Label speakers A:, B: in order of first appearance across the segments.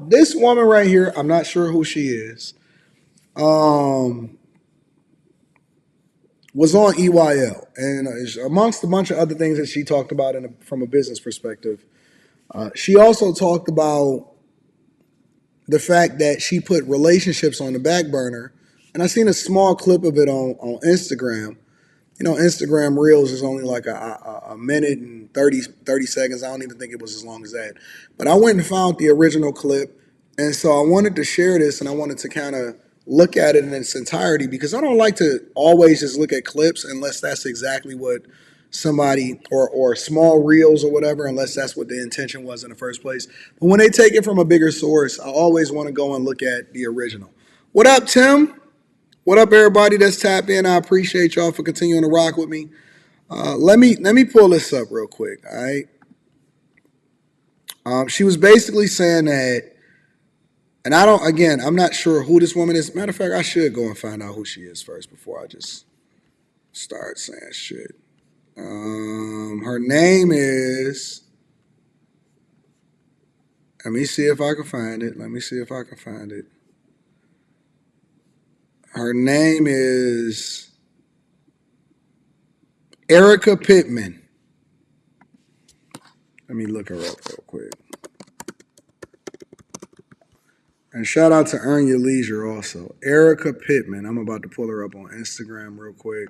A: this woman right here, I'm not sure who she is. Um, was on EYL, and amongst a bunch of other things that she talked about from a business perspective, she also talked about the fact that she put relationships on the back burner. And I seen a small clip of it on Instagram. You know, Instagram Reels is only like a minute and 30 seconds. I don't even think it was as long as that. But I went and found the original clip. And so I wanted to share this, and I wanted to kind of look at it in its entirety, because I don't like to always just look at clips unless that's exactly what somebody, or small reels or whatever, unless that's what the intention was in the first place. But when they take it from a bigger source, I always want to go and look at the original. What up, Tim? What up, everybody that's tapped in? I appreciate y'all for continuing to rock with me. Let me pull this up real quick. All right. She was basically saying that, and I don't. Again, I'm not sure who this woman is. Matter of fact, I should go and find out who she is first before I just start saying shit. Her name is. Let me see if I can find it. Let me see if I can find it. Her name is Erica Pittman. Let me look her up real quick. And shout out to Earn Your Leisure also. Erica Pittman. I'm about to pull her up on Instagram real quick.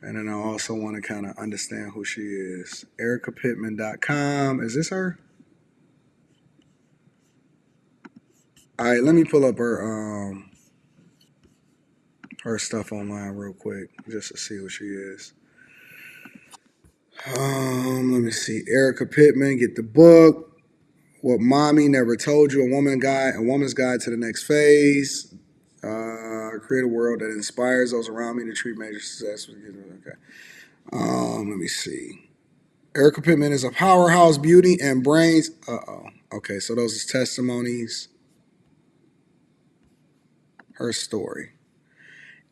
A: And then I also want to kind of understand who she is. EricaPittman.com. Is this her? All right, let me pull up her stuff online real quick just to see who she is. Let me see. Erica Pittman, get the book. What Mommy Never Told You, a woman's guide to the next phase. Create a world that inspires those around me to treat major success. Okay. Let me see. Erica Pittman is a powerhouse, beauty and brains. Okay, so those are testimonies. Her story.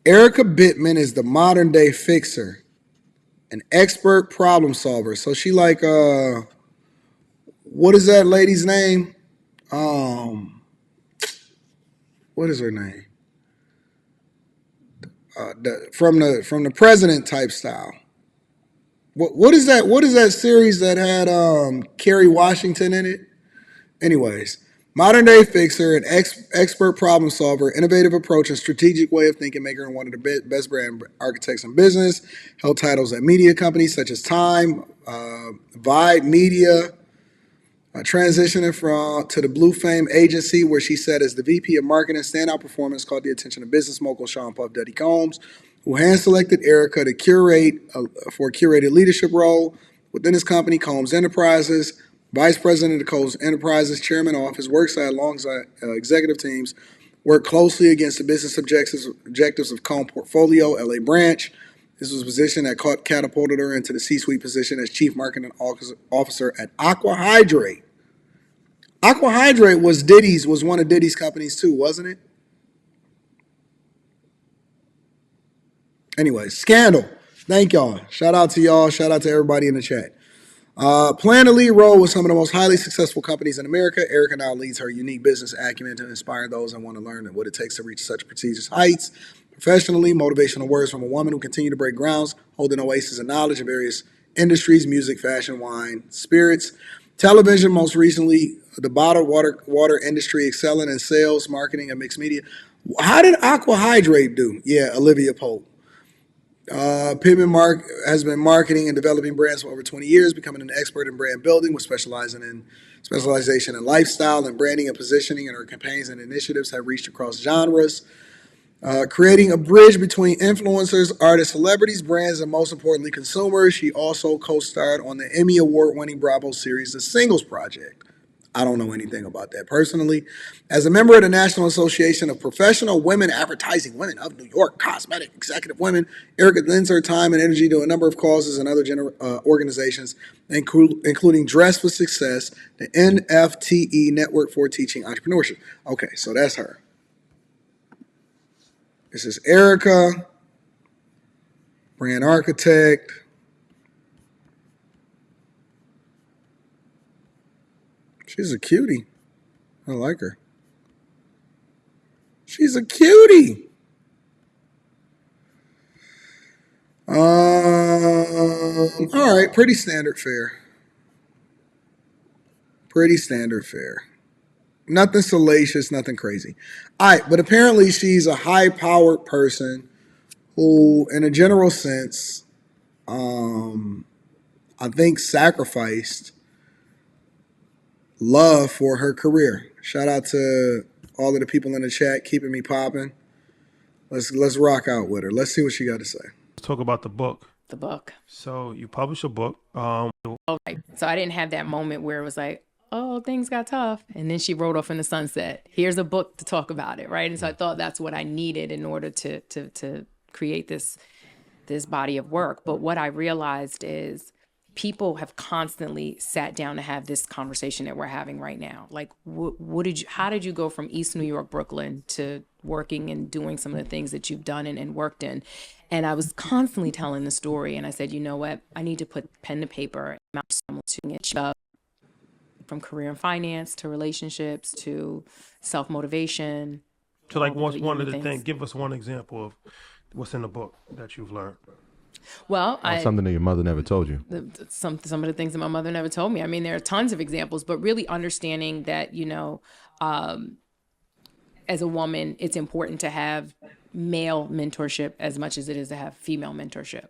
A: Erica Bitman is the modern day fixer, an expert problem solver. So she like what is that lady's name? What is her name? From the president type style. What is that? What is that series that had Kerry Washington in it? Anyways, modern day fixer, an expert problem solver, innovative approach, and strategic way of thinking, maker, and one of the best brand architects in business. Held titles at media companies such as Time, Vibe Media. Transitioning to the Blue Fame agency, where she said as the VP of Marketing, standout performance caught the attention of business mogul Sean Puff Daddy Combs, who hand-selected Erica to curate for a curated leadership role within his company, Combs Enterprises. Vice President of Combs Enterprises, Chairman Office, works alongside executive teams, worked closely against the business objectives of Combs Portfolio, LA branch. This was a position that catapulted her into the C-suite position as Chief Marketing Officer at Aqua Hydrate. Aqua Hydrate was one of Diddy's companies too, wasn't it? Anyway, Scandal. Thank y'all. Shout out to y'all. Shout out to everybody in the chat. Playing a lead role with some of the most highly successful companies in America, Erica now leads her unique business acumen to inspire those that want to learn what it takes to reach such prestigious heights. Professionally, motivational words from a woman who continues to break grounds, holding oases of knowledge in various industries: music, fashion, wine, spirits. Television, most recently, the bottled water industry, excelling in sales, marketing, and mixed media. How did Aqua Hydrate do? Yeah, Olivia Pope. Pittman has been marketing and developing brands for over 20 years, becoming an expert in brand building with specialization in lifestyle and branding and positioning, and her campaigns and initiatives have reached across genres, creating a bridge between influencers, artists, celebrities, brands, and most importantly, consumers. She also co-starred on the Emmy Award-winning Bravo series, The Singles Project. I don't know anything about that personally. As a member of the National Association of Professional Women Advertising Women of New York, Cosmetic Executive Women, Erica lends her time and energy to a number of causes and other organizations, including Dress for Success, the NFTE Network for Teaching Entrepreneurship. Okay, so that's her. This is Erica, brand architect. She's a cutie. I like her. She's a cutie. All right, pretty standard fare. Pretty standard fare. Nothing salacious, nothing crazy. All right, but apparently she's a high-powered person who, in a general sense, I think sacrificed love for her career. Shout out to all of the people in the chat keeping me popping. Let's rock out with her. Let's see what she got to say.
B: Let's talk about the book.
C: The book.
B: So you publish a book.
C: Okay. So I didn't have that moment where it was like, oh, things got tough. And then she rode off in the sunset. Here's a book to talk about it, right? And so I thought that's what I needed in order to create this body of work. But what I realized is people have constantly sat down to have this conversation that we're having right now. Like, how did you go from East New York, Brooklyn to working and doing some of the things that you've done and worked in? And I was constantly telling the story. And I said, you know what? I need to put pen to paper. From career and finance to relationships to self-motivation.
B: So like what's one of the things, give us one example of what's in the book that you've learned.
C: Well,
D: something that your mother never told you.
C: Some of the things that my mother never told me. I mean, there are tons of examples, but really understanding that, as a woman, it's important to have male mentorship as much as it is to have female mentorship.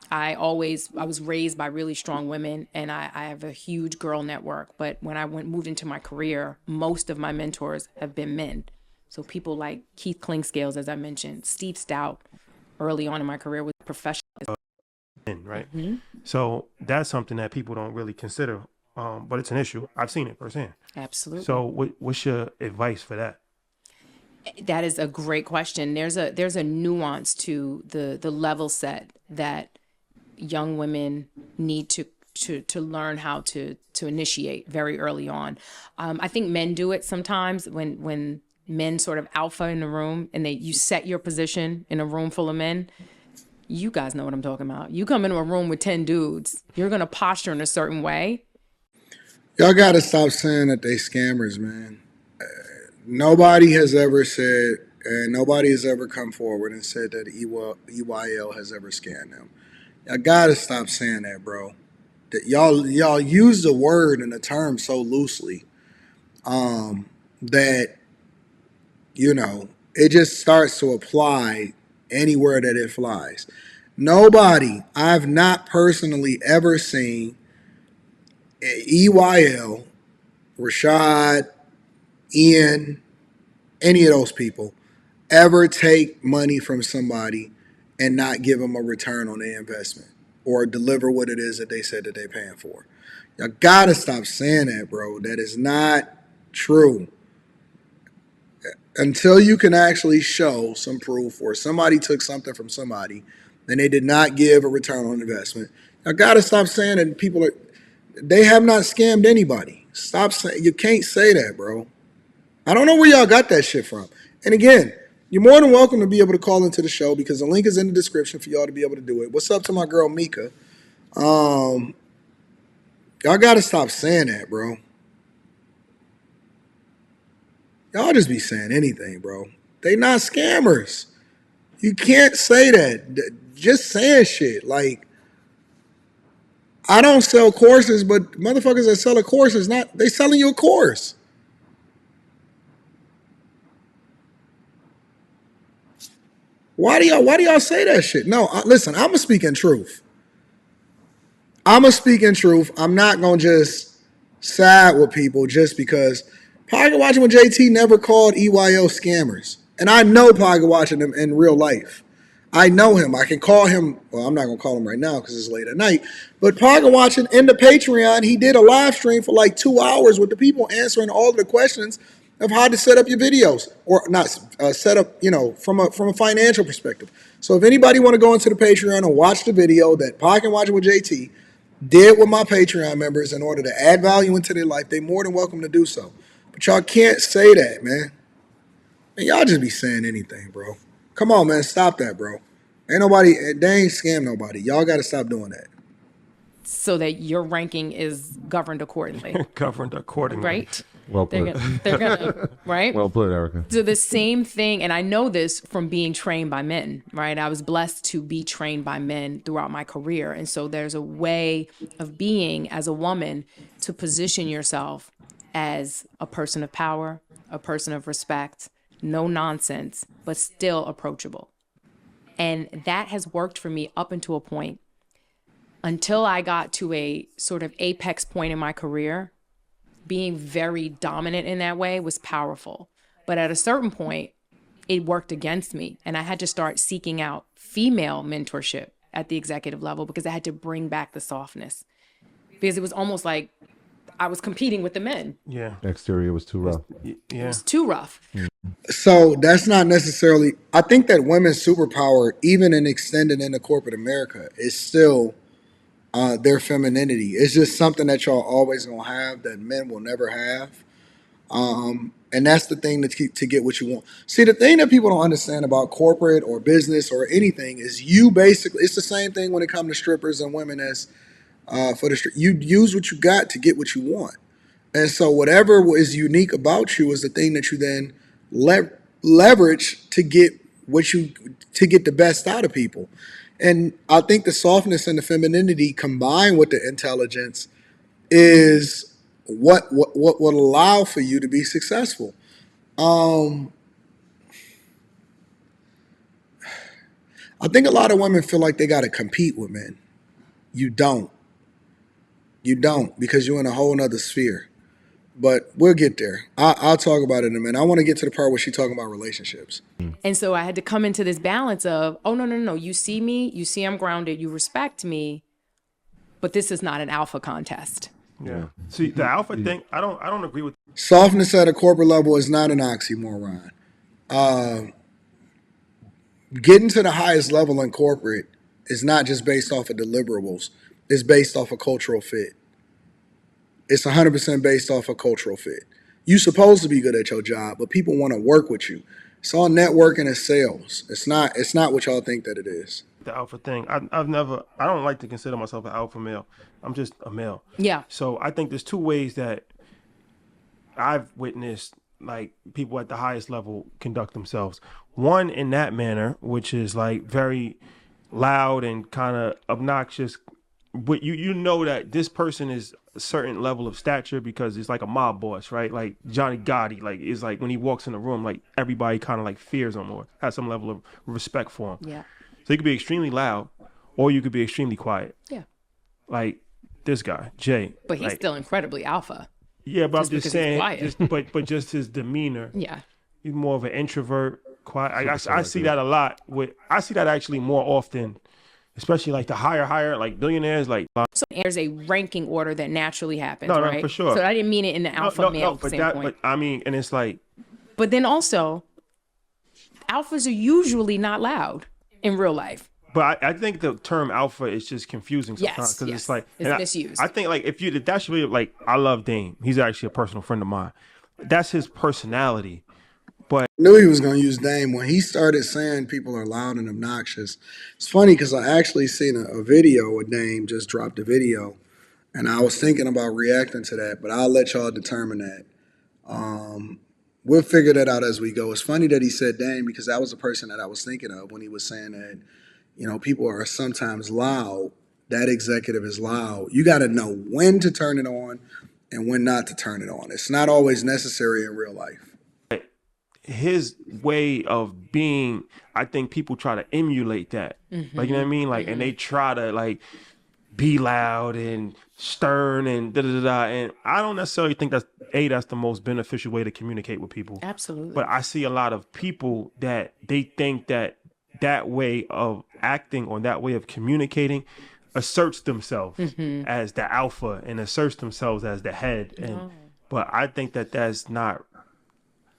C: I was raised by really strong women, and I have a huge girl network. But when I moved into my career, most of my mentors have been men. So people like Keith Klingscales, as I mentioned, Steve Stout, early on in my career was professional.
B: Right. Mm-hmm. So that's something that people don't really consider, but it's an issue. I've seen it firsthand.
C: Absolutely.
B: So what's your advice for that?
C: That is a great question. There's a nuance to the level set that young women need to learn how to initiate very early on. I think men do it sometimes when men sort of alpha in the room and you set your position in a room full of men. You guys know what I'm talking about. You come into a room with 10 dudes, you're going to posture in a certain way.
A: Y'all got to stop saying that they scammers, man. Nobody has ever said, and nobody has ever come forward and said that EYL has ever scammed them. Y'all got to stop saying that, bro. That y'all use the word and the term so loosely that, it just starts to apply anywhere that it flies. Nobody, I've not personally ever seen EYL, Rashad, Ian, any of those people ever take money from somebody and not give them a return on their investment or deliver what it is that they said that they're paying for. Y'all gotta stop saying that, bro. That is not true. Until you can actually show some proof or somebody took something from somebody and they did not give a return on investment, y'all gotta stop saying that they have not scammed anybody. Stop saying, you can't say that, bro. I don't know where y'all got that shit from. And again, you're more than welcome to be able to call into the show because the link is in the description for y'all to be able to do it. What's up to my girl Mika? Y'all got to stop saying that, bro. Y'all just be saying anything, bro. They not scammers. You can't say that. Just saying shit. Like, I don't sell courses, but motherfuckers that sell a course they selling you a course. Why do y'all say that shit? No, listen, I'm going to speak in truth. I'm not going to just side with people just because Pocket Watching with JT never called EYO scammers. And I know Pocket Watching him in real life. I know him. I can call him. Well, I'm not going to call him right now because it's late at night. But Pocket Watching in the Patreon, he did a live stream for like 2 hours with the people answering all of the questions of how to set up your videos or not set up, from a financial perspective. So if anybody want to go into the Patreon and watch the video that Pocket Watching with JT did with my Patreon members in order to add value into their life, they're more than welcome to do so. But y'all can't say that, man. And y'all just be saying anything, bro. Come on, man. Stop that, bro. They ain't scam nobody. Y'all got to stop doing that.
C: So that your ranking is governed accordingly.
B: Governed accordingly.
C: Right?
D: Well
C: They're
D: put.
C: gonna right?
D: Well put, Erica.
C: So the same thing, and I know this from being trained by men, right? I was blessed to be trained by men throughout my career. And so there's a way of being as a woman to position yourself as a person of power, a person of respect, no nonsense, but still approachable. And that has worked for me up until a point, until I got to a sort of apex point in my career. Being very dominant in that way was powerful. But at a certain point, it worked against me. And I had to start seeking out female mentorship at the executive level because I had to bring back the softness. Because it was almost like I was competing with the men.
B: Yeah.
D: Exterior was too rough.
C: It
B: Yeah.
C: was too rough.
A: So that's not necessarily, I think that women's superpower, even in extended into corporate America, is still their femininity. It's just something that y'all always gonna have that men will never have. And that's the thing to get what you want. See, the thing that people don't understand about corporate or business or anything is you basically, it's the same thing when it comes to strippers and women as for the you use what you got to get what you want. And so whatever is unique about you is the thing that you then leverage to get the best out of people. And I think the softness and the femininity combined with the intelligence is what will allow for you to be successful. I think a lot of women feel like they got to compete with men. You don't. You don't, because you're in a whole nother sphere. But we'll get there. I'll talk about it in a minute. I want to get to the part where she's talking about relationships.
C: And so I had to come into this balance of, oh, no. You see me, you see I'm grounded, you respect me, but this is not an alpha contest.
B: Yeah. See, the alpha thing, I don't agree with.
A: Softness at a corporate level is not an oxymoron. Getting to the highest level in corporate is not just based off of deliverables. It's based off of cultural fit. It's 100% based off of cultural fit. You're supposed to be good at your job, but people want to work with you. It's all networking and sales. It's not what y'all think that it is.
B: The alpha thing. I don't like to consider myself an alpha male. I'm just a male.
C: Yeah.
B: So I think there's two ways that I've witnessed like people at the highest level conduct themselves. One in that manner, which is like very loud and kind of obnoxious. But you know that this person is a certain level of stature because it's like a mob boss, right? Like Johnny Gotti, like it's like when he walks in the room, like everybody kind of like fears him or has some level of respect for him.
C: Yeah.
B: So you could be extremely loud, or you could be extremely quiet.
C: Yeah.
B: Like this guy, Jay.
C: But he's
B: like,
C: still incredibly alpha.
B: yeah, but
C: just
B: I'm just
C: because he's
B: saying,
C: quiet.
B: but just his demeanor.
C: Yeah.
B: He's more of an introvert, quiet. I see that a lot. I see that actually more often, especially like the higher, like billionaires, like.
C: So there's a ranking order that naturally happens,
B: No,
C: right?
B: for sure.
C: So I didn't mean it in the alpha male standpoint.
B: But I mean, and it's like.
C: But then also, alphas are usually not loud in real life.
B: But I think the term alpha is just confusing sometimes
C: Yes,
B: because
C: yes.
B: it's like
C: It's
B: and
C: misused.
B: I think like if that's really like I love Dame. He's actually a personal friend of mine. That's his personality.
A: Knew he was going to use Dame when he started saying people are loud and obnoxious. It's funny because I actually seen a video with Dame just dropped a video, and I was thinking about reacting to that, but I'll let y'all determine that. We'll figure that out as we go. It's funny that he said Dame because that was the person that I was thinking of when he was saying that, people are sometimes loud. That executive is loud. You got to know when to turn it on and when not to turn it on. It's not always necessary in real life.
B: His way of being, I think people try to emulate that. Like, you know what I mean? Like, and they try to like be loud and stern and da-da-da-da. And I don't necessarily think that's the most beneficial way to communicate with people.
C: Absolutely.
B: But I see a lot of people that they think that way of acting or that way of communicating asserts themselves as the alpha and asserts themselves as the head. And but I think that's not.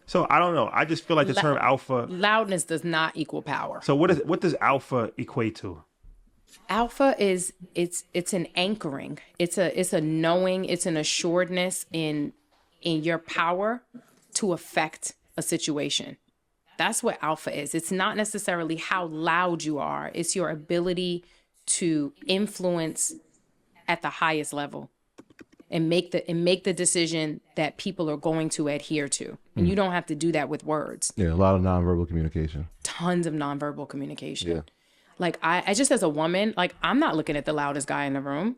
B: So I don't know. I just feel like the term alpha.
C: Loudness does not equal power.
B: So what does alpha equate to?
C: Alpha is it's an anchoring. It's a knowing. It's an assuredness in your power to affect a situation. That's what alpha is. It's not necessarily how loud you are. It's your ability to influence at the highest level. and make the decision that people are going to adhere to. And you don't have to do that with words.
D: Yeah, a lot of nonverbal communication.
C: Tons of nonverbal communication.
D: Yeah.
C: Like I just, as a woman, like, I'm not looking at the loudest guy in the room.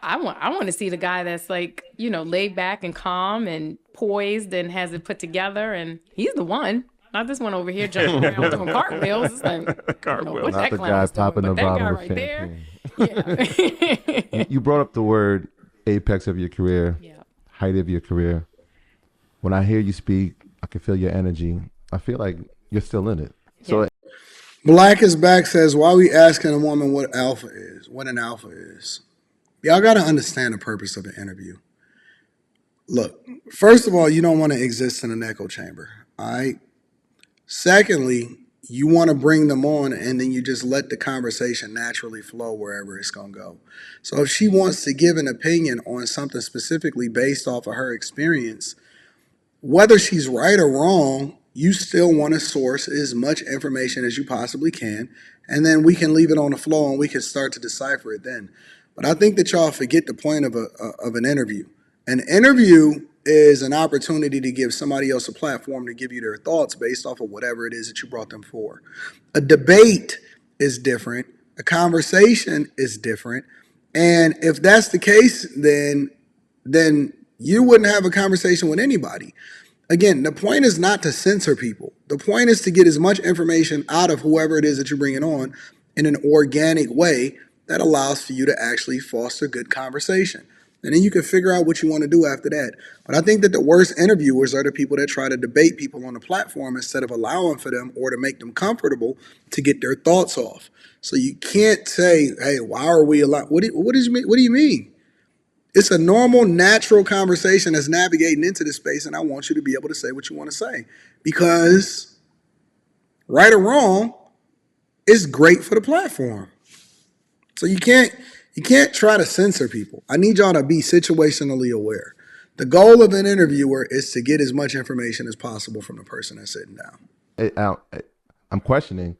C: I want to see the guy that's like, laid back and calm and poised and has it put together, and he's the one. Not this one over here jumping around doing cartwheels. It's like,
B: Cartwheels.
C: what
D: Not
C: that
D: the
C: clown
D: guy
C: was doing,
D: popping
C: but
D: the
C: that
D: bottle
C: guy
D: of
C: right there.
D: champagne.
C: Yeah.
D: You brought up the word apex of your career, height of your career. When I hear you speak, I can feel your energy. I feel like you're still in it. So
A: Black is Back says, why are we asking a woman what alpha is, what an alpha is? Y'all got to understand the purpose of an interview. Look, first of all, you don't want to exist in an echo chamber, all right? Secondly, you want to bring them on and then you just let the conversation naturally flow wherever it's going to go. So if she wants to give an opinion on something specifically based off of her experience, whether she's right or wrong, you still want to source as much information as you possibly can, and then we can leave it on the flow and we can start to decipher it then. But I think that y'all forget the point of an interview. An interview is an opportunity to give somebody else a platform to give you their thoughts based off of whatever it is that you brought them for. A debate is different. A conversation is different. And if that's the case, then you wouldn't have a conversation with anybody. Again, the point is not to censor people. The point is to get as much information out of whoever it is that you're bringing on in an organic way that allows for you to actually foster good conversation. And then you can figure out what you want to do after that. But I think that the worst interviewers are the people that try to debate people on the platform instead of allowing for them or to make them comfortable to get their thoughts off. So you can't say, hey, why are we allowed? What do you mean? It's a normal, natural conversation that's navigating into this space, and I want you to be able to say what you want to say. Because right or wrong, it's great for the platform. So you can't try to censor people. I need y'all to be situationally aware. The goal of an interviewer is to get as much information as possible from the person that's sitting down.
D: I'm questioning,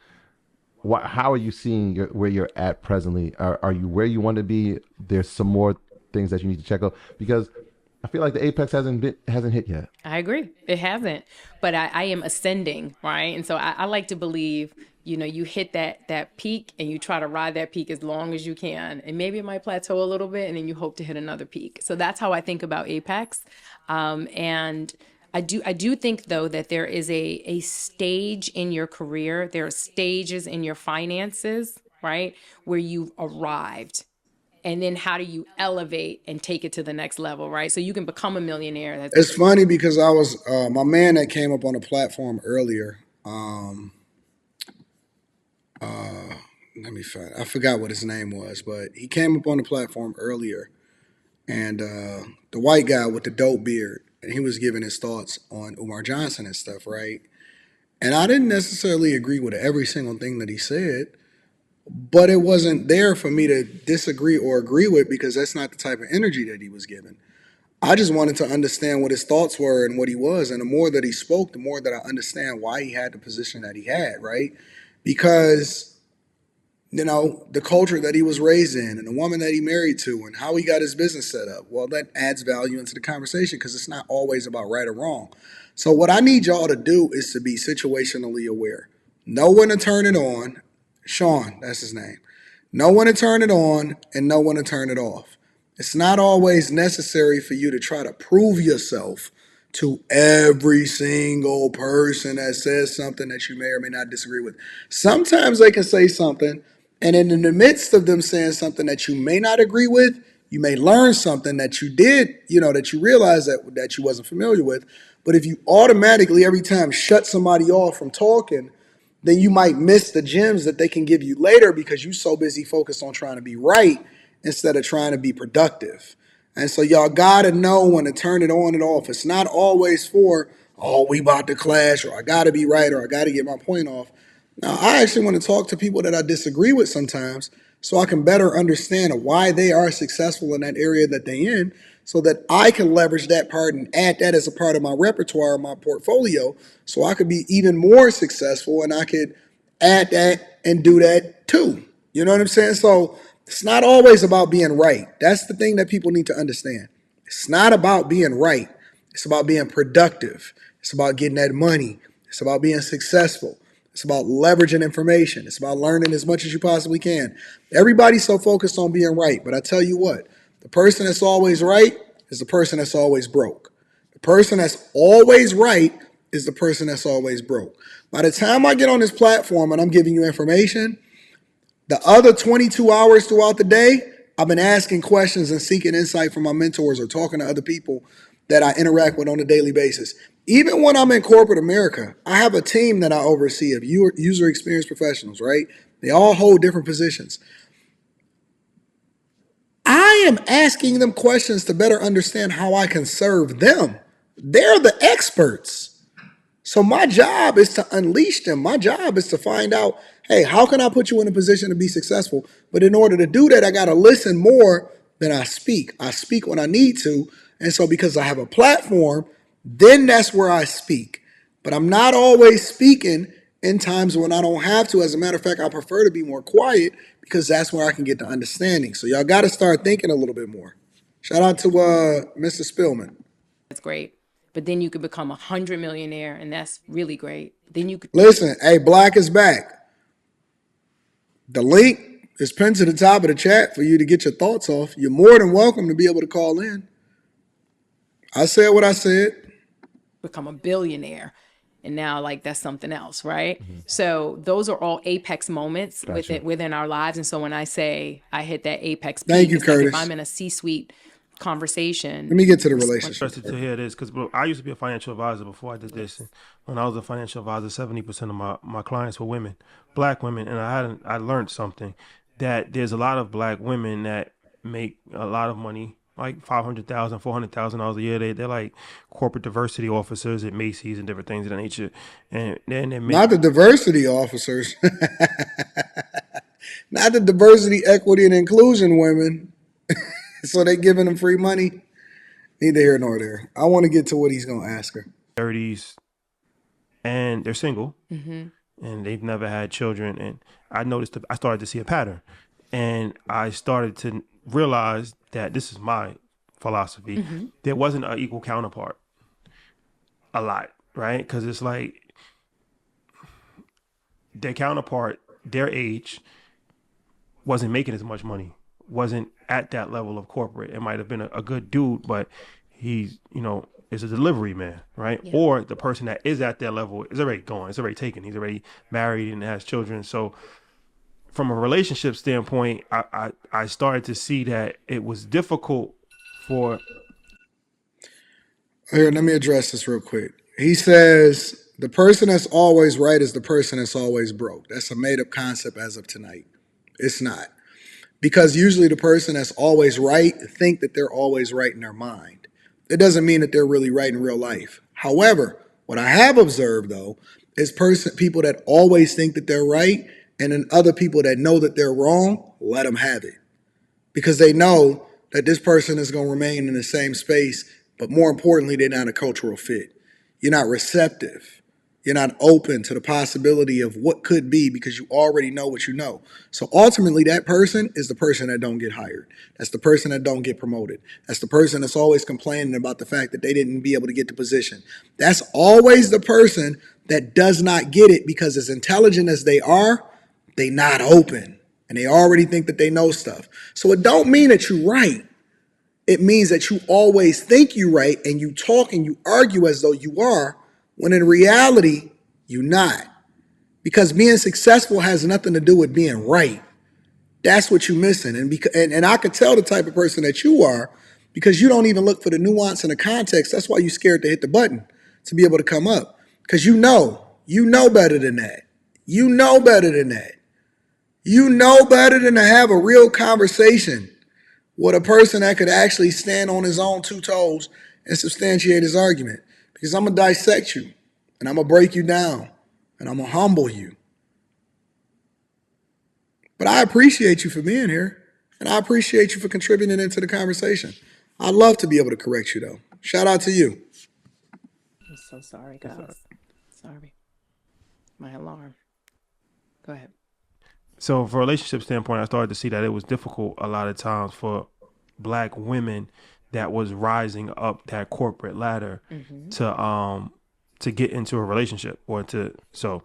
D: how are you seeing where you're at presently? Are you where you want to be? There's some more things that you need to check out, because I feel like the apex hasn't hit yet.
C: I agree. It hasn't, but I am ascending, right? And so I like to believe, you hit that peak and you try to ride that peak as long as you can. And maybe it might plateau a little bit and then you hope to hit another peak. So that's how I think about apex. And I do think, though, that there is a stage in your career. There are stages in your finances, right, where you've arrived. And then how do you elevate and take it to the next level, right? So you can become a millionaire.
A: It's funny because I was, my man that came up on the platform earlier, let me find, I forgot what his name was, but he came up on the platform earlier, and the white guy with the dope beard, and he was giving his thoughts on Umar Johnson and stuff, right? And I didn't necessarily agree with every single thing that he said, but it wasn't there for me to disagree or agree with, because that's not the type of energy that he was given. I just wanted to understand what his thoughts were and what he was. And the more that he spoke, the more that I understand why he had the position that he had, right? Because, the culture that he was raised in and the woman that he married to and how he got his business set up, well, that adds value into the conversation, because it's not always about right or wrong. So what I need y'all to do is to be situationally aware. Know when to turn it on. Sean, that's his name. Know when to turn it on and know when to turn it off. It's not always necessary for you to try to prove yourself to every single person that says something that you may or may not disagree with. Sometimes they can say something, and in the midst of them saying something that you may not agree with, you may learn something that you did, that you realize that you wasn't familiar with. But if you automatically every time shut somebody off from talking, then you might miss the gems that they can give you later, because you're so busy focused on trying to be right instead of trying to be productive. And so y'all got to know when to turn it on and off. It's not always for, oh, we about to clash, or I got to be right, or I got to get my point off. Now, I actually want to talk to people that I disagree with sometimes, so I can better understand why they are successful in that area that they're in, so that I can leverage that part and add that as a part of my repertoire, my portfolio, so I could be even more successful and I could add that and do that too. You know what I'm saying? So it's not always about being right. That's the thing that people need to understand. It's not about being right. It's about being productive. It's about getting that money. It's about being successful. It's about leveraging information. It's about learning as much as you possibly can. Everybody's so focused on being right, but I tell you what, the person that's always right is the person that's always broke. The person that's always right is the person that's always broke. By the time I get on this platform and I'm giving you information, the other 22 hours throughout the day, I've been asking questions and seeking insight from my mentors or talking to other people that I interact with on a daily basis. Even when I'm in corporate America, I have a team that I oversee of user experience professionals, right? They all hold different positions. I am asking them questions to better understand how I can serve them. They're the experts. So my job is to unleash them. My job is to find out, hey, how can I put you in a position to be successful? But in order to do that, I got to listen more than I speak. I speak when I need to. And so because I have a platform, then that's where I speak. But I'm not always speaking in times when I don't have to. As a matter of fact, I prefer to be more quiet because that's where I can get the understanding. So y'all got to start thinking a little bit more. Shout out to Mr. Spillman.
C: That's great. But then you could become 100 millionaire, and that's really great. Then you could
A: Listen, hey, Black is back. The link is pinned to the top of the chat for you to get your thoughts off. You're more than welcome to be able to call in. I said what I said.
C: become a billionaire. And now, like, that's something else, right? So those are all apex moments within our lives. And so when I say I hit that apex peak,
A: Thank you,
C: it's like
A: Curtis.
C: if I'm in a C-suite conversation.
A: Let me get to the relationship.
B: Interested to hear this because I used to be a financial advisor before I did this. And when I was a financial advisor, 70% of my clients were women, black women, and I learned something that there's a lot of black women that make a lot of money, like $500,000, $400,000 a year. They're like corporate diversity officers at Macy's and different things of that nature. And then they make
A: Not the diversity officers. Not the diversity, equity, and inclusion women. So they giving them free money. Neither here nor there. I want to get to what he's going to ask her.
B: 30s, and they're single, and they've never had children. And I started to see a pattern, and I started to realize that this is my philosophy. There wasn't an equal counterpart a lot, right? Because it's like their counterpart, their age, wasn't making as much money, wasn't at that level of corporate. It might have been a good dude, but he's, is a delivery man, right? Yeah. Or the person that is at that level is already gone. It's already taken. He's already married and has children. So from a relationship standpoint, I started to see that it was difficult for...
A: Here, let me address this real quick. He says the person that's always right is the person that's always broke. That's a made-up concept as of tonight. It's not. Because usually the person that's always right think that they're always right in their mind. It doesn't mean that they're really right in real life. However, what I have observed, though, is people that always think that they're right, and then other people that know that they're wrong, let them have it. Because they know that this person is going to remain in the same space, but more importantly, they're not a cultural fit. You're not receptive. You're not open to the possibility of what could be because you already know what you know. So ultimately, that person is the person that don't get hired. That's the person that don't get promoted. That's the person that's always complaining about the fact that they didn't be able to get the position. That's always the person that does not get it because as intelligent as they are, they not open and they already think that they know stuff. So it don't mean that you're right. It means that you always think you're right and you talk and you argue as though you are, when in reality, you're not. Because being successful has nothing to do with being right. That's what you're missing. And I could tell the type of person that you are because you don't even look for the nuance and the context. That's why you're scared to hit the button to be able to come up. Because you know better than that. You know better than that. You know better than to have a real conversation with a person that could actually stand on his own two toes and substantiate his argument. Because I'm going to dissect you, and I'm going to break you down, and I'm going to humble you. But I appreciate you for being here, and I appreciate you for contributing into the conversation. I'd love to be able to correct you, though. Shout out to you.
C: I'm so sorry, guys. Sorry. My alarm. Go ahead.
B: So, from a relationship standpoint, I started to see that it was difficult a lot of times for Black women that was rising up that corporate ladder to get into a relationship or to. So,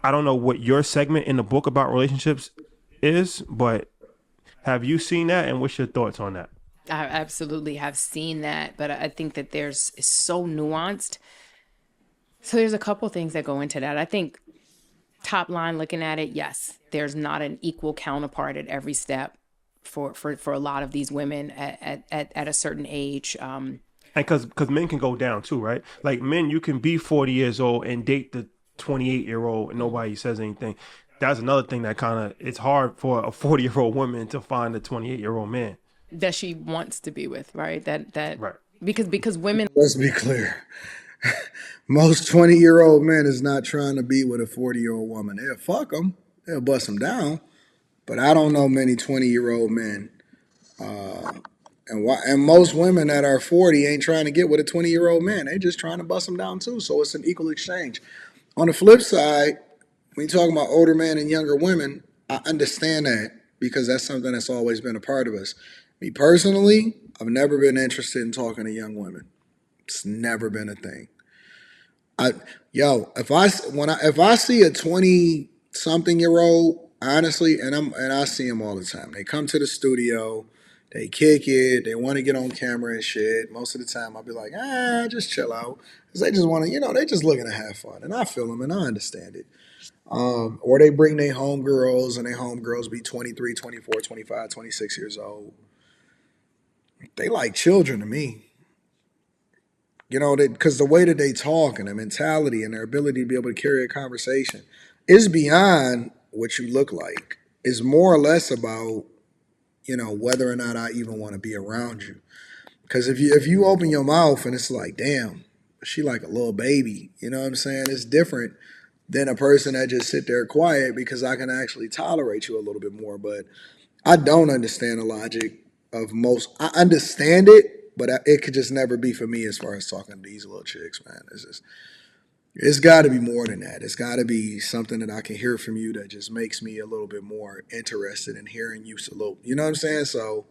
B: I don't know what your segment in the book about relationships is, but have you seen that, and what's your thoughts on that?
C: I absolutely have seen that, but I think that it's so nuanced. So there's a couple things that go into that. I think top line looking at it, yes, there's not an equal counterpart at every step for a lot of these women at a certain age.
B: And because men can go down too, right? Like men, you can be 40 years old and date the 28-year-old and nobody says anything. That's another thing that kind of, it's hard for a 40-year-old woman to find a 28-year-old man
C: that she wants to be with, right? That
B: right.
C: Because women.
A: Let's be clear. Most 20-year-old men is not trying to be with a 40-year-old woman. They'll fuck them. They'll bust them down. But I don't know many 20-year-old men. And most women that are 40 ain't trying to get with a 20-year-old man. They just trying to bust them down too. So it's an equal exchange. On the flip side, when you're talking about older men and younger women, I understand that because that's something that's always been a part of us. Me personally, I've never been interested in talking to young women. It's never been a thing. If I see a 20-something-year-old, honestly, and I see them all the time. They come to the studio, they kick it, they want to get on camera and shit. Most of the time, I'll be like, just chill out, because they just want to, they just looking to have fun, and I feel them and I understand it. Or they bring their homegirls, and their homegirls be 23, 24, 25, 26 years old. They like children to me. Because the way that they talk and their mentality and their ability to be able to carry a conversation is beyond what you look like. It's more or less about, whether or not I even want to be around you. Because if you open your mouth and it's like, damn, she like a little baby, you know what I'm saying? It's different than a person that just sit there quiet because I can actually tolerate you a little bit more. But I don't understand the logic of most. I understand it, but it could just never be for me as far as talking to these little chicks, man. It's got to be more than that. It's got to be something that I can hear from you that just makes me a little bit more interested in hearing you salute. You know what I'm saying? So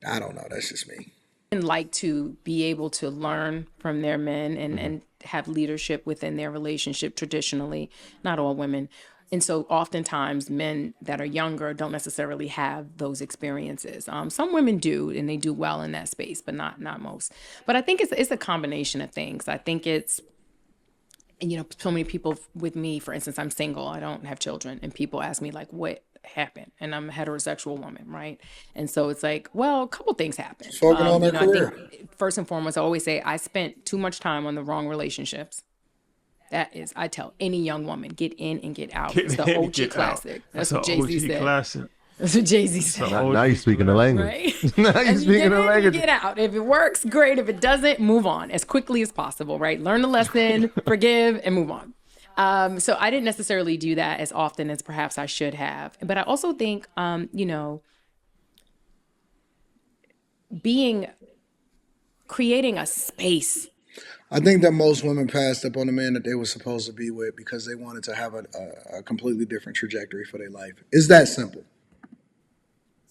A: I don't know. That's just me.
C: Like to be able to learn from their men and have leadership within their relationship traditionally, not all women. And so oftentimes men that are younger don't necessarily have those experiences. Some women do, and they do well in that space, but not most. But I think it's a combination of things. I think it's, so many people with me, for instance, I'm single, I don't have children, and people ask me like, what happened? And I'm a heterosexual woman, right? And so it's like, well, a couple things happened.
A: Focusing on their career.
C: I think first and foremost, I always say I spent too much time on the wrong relationships. That is, I tell any young woman, get in and get out. It's the OG classic. That's what Jay-Z said.
B: Classic.
C: That's what Jay-Z said.
D: Now you're speaking the language.
C: Right?
D: Now you're speaking the language.
C: Get out. If it works, great. If it doesn't, move on as quickly as possible, right? Learn the lesson, forgive, and move on. So I didn't necessarily do that as often as perhaps I should have. But I also think, creating a space.
A: I think that most women passed up on the man that they were supposed to be with because they wanted to have a completely different trajectory for their life. It's that simple.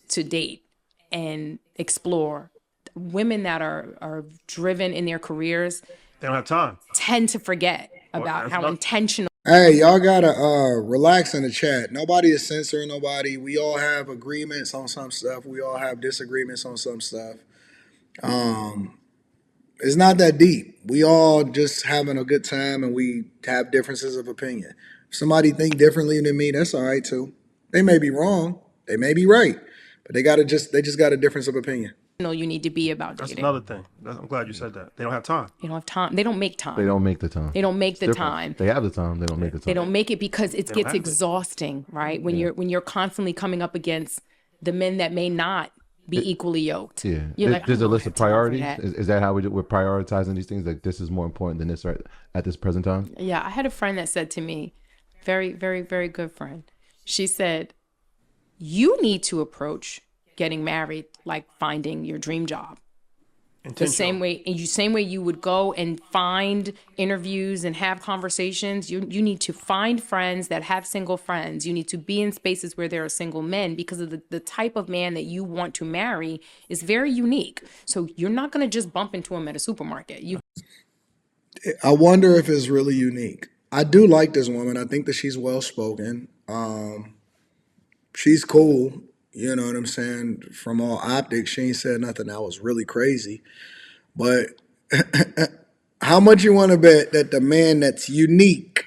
C: To date and explore. Women that are driven in their careers,
B: they don't have time,
C: tend to forget about how intentional.
A: Hey, y'all gotta relax in the chat. Nobody is censoring nobody. We all have agreements on some stuff. We all have disagreements on some stuff. It's not that deep. We all just having a good time and we have differences of opinion. If somebody think differently than me, that's all right too. They may be wrong. They may be right. But they just got a difference of opinion.
C: You need to be about
B: That's
C: dating.
B: another thing. I'm glad you said that. They don't have time.
C: They don't have time. They don't make time.
D: They don't make the time.
C: They don't make the
D: Different.
C: time.
D: They have the time. They don't make the time.
C: They don't make it because it gets
B: have it.
C: exhausting, right? When you're constantly coming up against the men that may not be equally yoked.
D: Yeah.
C: You're like,
D: There's
C: I
D: a
C: don't
D: list
C: have
D: of
C: time for
D: priorities.
C: that.
D: Is that how we're prioritizing these things? Like this is more important than this right at this present time?
C: Yeah, I had a friend that said to me, very, very, very good friend. She said, you need to approach getting married like finding your dream job. The same way, you would go and find interviews and have conversations. You need to find friends that have single friends. You need to be in spaces where there are single men, because of the type of man that you want to marry is very unique. So you're not going to just bump into him at a supermarket.
A: I wonder if it's really unique. I do like this woman. I think that she's well spoken. She's cool. You know what I'm saying? From all optics, she ain't said nothing that was really crazy. But how much you want to bet that the man that's unique,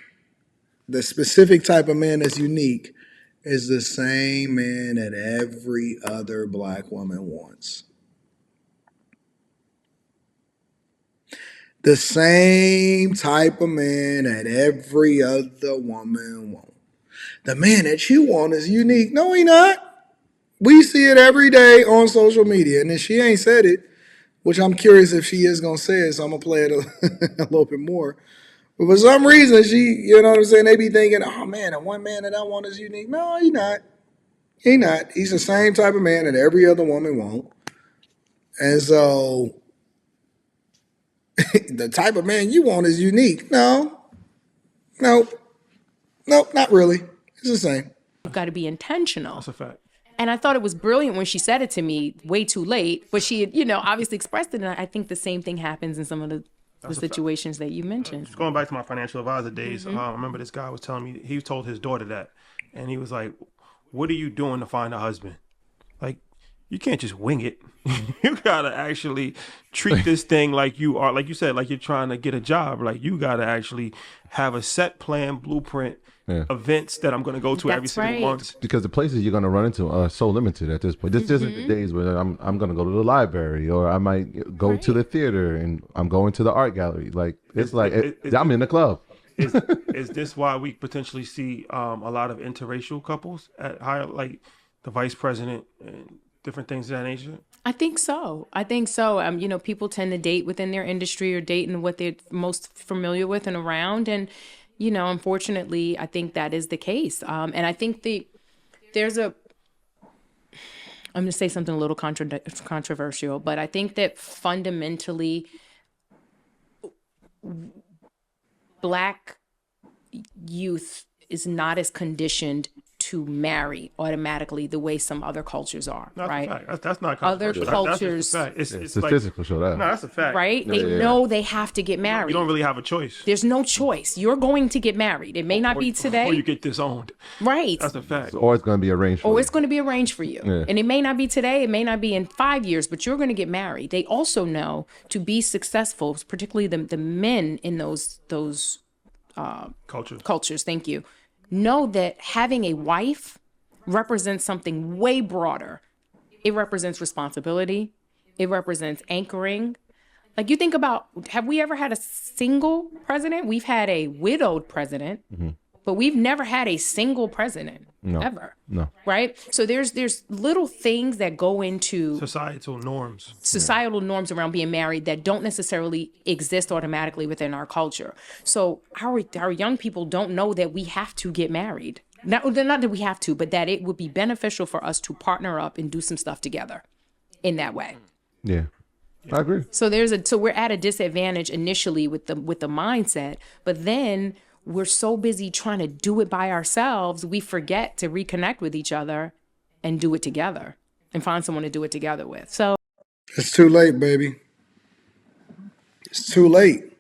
A: the specific type of man that's unique, is the same man that every other black woman wants? The same type of man that every other woman wants. The man that you want is unique. No, he not. We see it every day on social media. And if she ain't said it, which I'm curious if she is going to say it, so I'm going to play it a little bit more. But for some reason, you know what I'm saying, they be thinking, oh man, the one man that I want is unique. No, he not. He not. He's the same type of man that every other woman wants. And so the type of man you want is unique. No, not really. It's the same.
C: You've got to be intentional.
B: That's a fact.
C: And I thought it was brilliant when she said it to me way too late, but she had, obviously expressed it. And I think the same thing happens in some of the situations that you mentioned.
B: Just going back to my financial advisor days, I remember this guy was telling me, he told his daughter that, and he was like, what are you doing to find a husband? Like, you can't just wing it. You gotta actually treat this thing like you are, like you said, like you're trying to get a job. Like, you gotta actually have a set plan, blueprint, events that I'm going to go to every single month.
D: Because the places you're going to run into are so limited at this point. This isn't the days where I'm going to go to the library, or I might go to the theater, and I'm going to the art gallery. Like, I'm in the club.
B: Is this why we potentially see a lot of interracial couples at higher, like the vice president and different things of that nature?
C: I think so. People tend to date within their industry or date in what they're most familiar with and around. And, unfortunately, I think that is the case. And I think I'm going to say something a little controversial, but I think that fundamentally Black youth is not as conditioned to marry automatically the way some other cultures are, right?
B: That's not
C: other cultures.
B: It's
D: statistical show that.
B: No, that's a fact,
C: right? They know they have to get married.
B: You don't really have a choice.
C: There's no choice. You're going to get married. It may not be today,
B: or you get disowned.
C: Right?
B: That's a fact.
D: Or it's going to be arranged for you.
C: It's going to be arranged for you, and it may not be today. It may not be in 5 years, but you're going to get married. They also know to be successful, particularly the men in those cultures. Thank you. Know that having a wife represents something way broader. It represents responsibility. It represents anchoring. Like, you think about, have we ever had a single president? We've had a widowed president, but we've never had a single president ever.
D: No.
C: Right? So there's little things that go into
B: societal norms
C: around being married that don't necessarily exist automatically within our culture. So our young people don't know that we have to get married. Not that we have to, but that it would be beneficial for us to partner up and do some stuff together in that way.
D: Yeah. I agree.
C: So we're at a disadvantage initially with the mindset, but then we're so busy trying to do it by ourselves, we forget to reconnect with each other and do it together and find someone to do it together with. So
A: it's too late, baby. It's too late.